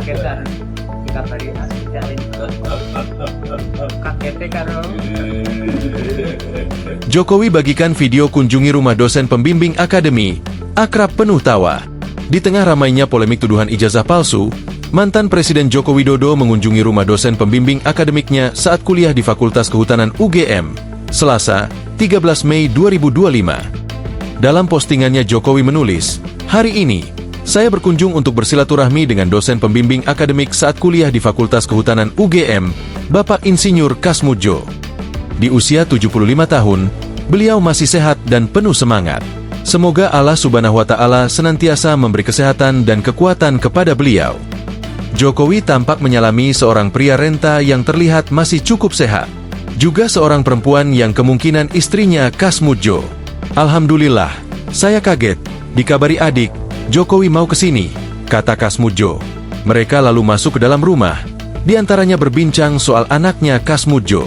kagetan dikabari asisten kaget karo Jokowi bagikan video kunjungi rumah dosen pembimbing akademi, akrab penuh tawa. Di tengah ramainya polemik tuduhan ijazah palsu, mantan Presiden Joko Widodo mengunjungi rumah dosen pembimbing akademiknya saat kuliah di Fakultas Kehutanan UGM, Selasa, 13 Mei 2025. Dalam postingannya Jokowi menulis, "Hari ini, saya berkunjung untuk bersilaturahmi dengan dosen pembimbing akademik saat kuliah di Fakultas Kehutanan UGM, Bapak Insinyur Kasmudjo. Di usia 75 tahun, beliau masih sehat dan penuh semangat. Semoga Allah Subhanahu wa Ta'ala senantiasa memberi kesehatan dan kekuatan kepada beliau." Jokowi tampak menyalami seorang pria renta yang terlihat masih cukup sehat. Juga seorang perempuan yang kemungkinan istrinya Kasmudjo. "Alhamdulillah, saya kaget. Dikabari adik, Jokowi mau ke sini," kata Kasmudjo. Mereka lalu masuk ke dalam rumah. Di antaranya berbincang soal anaknya Kasmudjo.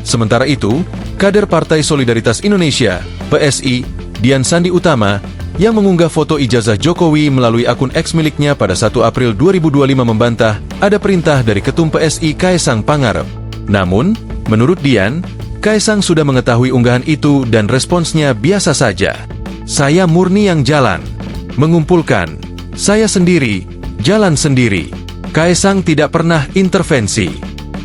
Sementara itu, kader Partai Solidaritas Indonesia, PSI, Dian Sandi Utama, yang mengunggah foto ijazah Jokowi melalui akun X miliknya pada 1 April 2025 membantah ada perintah dari Ketum PSI Kaesang Pangarep. Namun, menurut Dian, Kaesang sudah mengetahui unggahan itu dan responsnya biasa saja. "Saya murni yang jalan, mengumpulkan. Saya sendiri, jalan sendiri. Kaesang tidak pernah intervensi.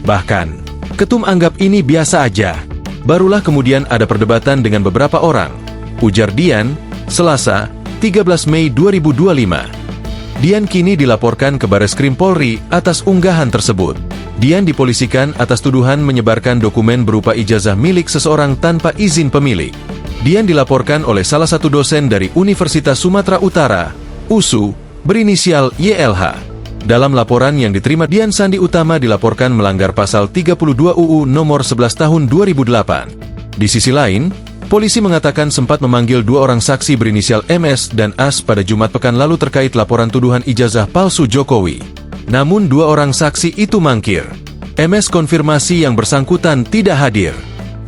Bahkan, Ketum anggap ini biasa aja. Barulah kemudian ada perdebatan dengan beberapa orang," ujar Dian, Selasa, 13 Mei 2025. Dian kini dilaporkan ke Bareskrim Polri atas unggahan tersebut. Dian dipolisikan atas tuduhan menyebarkan dokumen berupa ijazah milik seseorang tanpa izin pemilik. Dian dilaporkan oleh salah satu dosen dari Universitas Sumatera Utara, USU, berinisial YLH. Dalam laporan yang diterima, Dian Sandi Utama dilaporkan melanggar pasal 32 UU nomor 11 tahun 2008. Di sisi lain, polisi mengatakan sempat memanggil 2 orang saksi berinisial MS dan AS pada Jumat pekan lalu terkait laporan tuduhan ijazah palsu Jokowi. Namun 2 orang saksi itu mangkir. MS konfirmasi yang bersangkutan tidak hadir.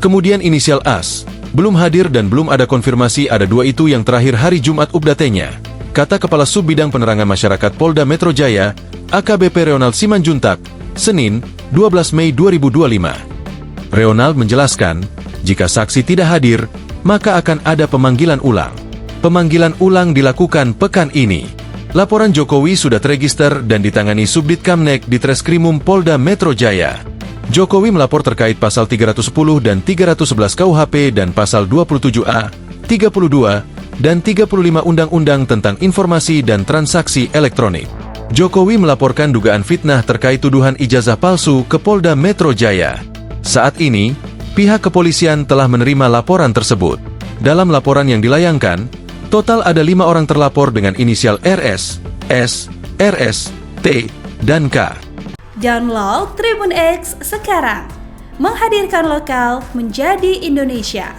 Kemudian inisial AS belum hadir dan belum ada konfirmasi ada 2 itu yang terakhir hari Jumat updatenya, kata Kepala Sub Bidang Penerangan Masyarakat Polda Metro Jaya, AKBP Reonald Simanjuntak, Senin, 12 Mei 2025. Reonald menjelaskan, jika saksi tidak hadir, maka akan ada pemanggilan ulang. Pemanggilan ulang dilakukan pekan ini. Laporan Jokowi sudah terregister dan ditangani Subdit Kamnek di Treskrimum Polda Metro Jaya. Jokowi melapor terkait pasal 310 dan 311 KUHP dan pasal 27A, 32, dan 35 Undang-Undang tentang Informasi dan Transaksi Elektronik. Jokowi melaporkan dugaan fitnah terkait tuduhan ijazah palsu ke Polda Metro Jaya. Saat ini, pihak kepolisian telah menerima laporan tersebut. Dalam laporan yang dilayangkan, total ada 5 orang terlapor dengan inisial RS, S, RS, T, dan K. Download Tribun X sekarang, menghadirkan lokal menjadi Indonesia.